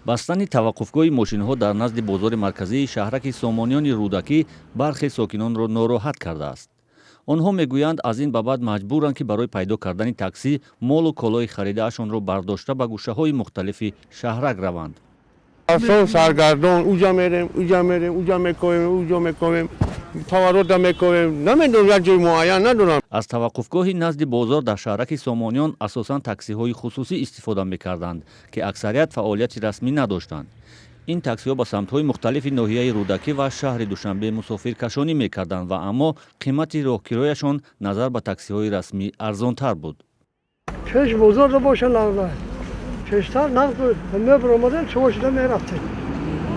бастани таваққуфгоҳи мошинҳо дар назди бозори марказии шаҳраки сомониёни рӯдакӣ бархе сокинонро нороҳат кардааст. онҳо мегӯянд аз ин ба баъд маҷбуранд ки барои пайдо кардани таксӣ молу колои харидаашонро бардошта ба гӯшаҳои мухталифи шаҳрак раванд. سرگردان اوجا میریم اوجا میکنیم تورد میکنیم نمیدونم یک جای معین ندونم. аз таваққуфгоҳи назди бозор дар шаҳраки сомониён асосан таксиҳои хусусӣ истифода мекарданд ки аксарият фаъолияти расмӣ надоштанд. ин таксиҳо ба самтҳои мухталифи ноҳияи рӯдакӣ ва шаҳри душанбе мусофиркашонӣ мекарданд ва аммо қимати роҳкирояшон назар ба таксиҳои расмӣ арзонтар буд. چش بزرگ باشه نقله چشتر نقل بود می آمدیم چواشیده می رفتیم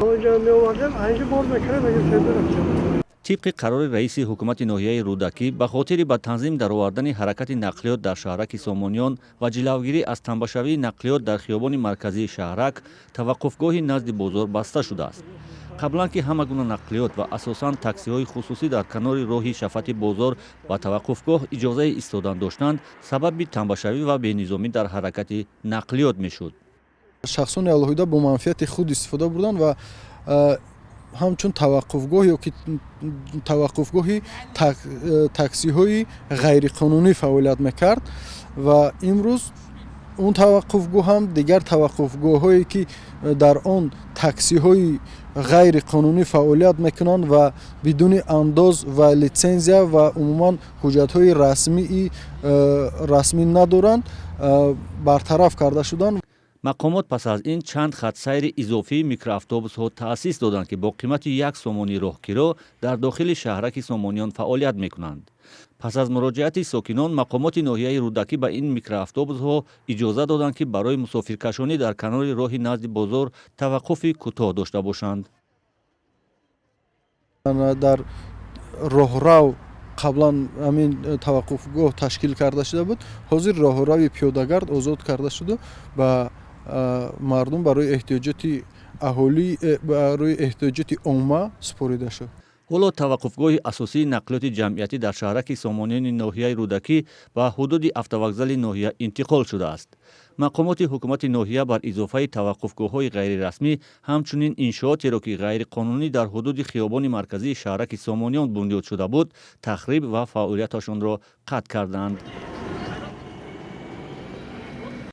اونجا می آمدیم اینجا بار میکردیم اگه سیده رفتیم. طبق қарори раиси ҳукумати ноҳияи рӯдакӣ ба хотири ба танзим даровардани ҳаракати нақлиёт дар шаҳраки сомониён ва ҷилавгирӣ аз танбашавии нақлиёт дар хиёбони марказии шаҳрак таваққуфгоҳи назди бозор баста шудааст. қаблан ки ҳама гуна нақлиёт ва асосан таксиҳои хусусӣ дар канори роҳи шафати бозор ба таваққуфгоҳ иҷозаи истодан доштанд, сабаби танбашавӣ ва бенизомӣ дар ҳаракати нақлиёт мешуд. шахсони алоҳида бо манфиати худ истифода бурданд ва ҳамчун таваққуфгоҳ ё ки таваққуфгоҳи таксиҳои ғайриқонунӣ фаъолият мекард ва имрӯз он таваққуфгоҳ ҳам дигар таваққуфгоҳҳое ки дар он таксиҳои ғайриқонунӣ фаъолият мекунанд ва бидуни андоз ва литсензия ва умуман ҳуҷҷатҳои расмӣ надоранд бартараф карда шуданд. мақомот пас аз ин чанд хатсайри изофии микроавтобусҳо таъсис доданд ки бо қимати 1 сомони роҳкиро дар дохили шаҳраки сомониён фаъолият мекунанд. пас аз муроҷиати сокинон мақомоти ноҳияи рӯдакӣ ба ин микроавтобусҳо иҷоза доданд ки барои мусофиркашонӣ дар канори роҳи назди бозор таваққуфи кӯтоҳ дошта бошанд. дар роҳрав қаблан ҳамин таваққуфгоҳ ташкил карда шуда буд. ҳозир роҳрави пиёдагард озод карда шуда ба мардум барои эҳтиёҷоти аҳолӣ барои эҳтиёҷоти омма супорида шуд. ҳоло таваққуфгоҳи асосии нақлиёти ҷамъиятӣ дар шаҳраки сомониёни ноҳияи рӯдакӣ ба ҳудуди автовокзали ноҳия интиқол шудааст. мақомоти ҳукумати ноҳия бар изофаи таваққуфгоҳҳои ғайрирасмӣ ҳамчунин иншоотеро ки ғайриқонунӣ дар ҳудуди хиёбони марказии шаҳраки сомониён бунёд шуда буд, тахриб ва фаъолияташонро қатъ карданд.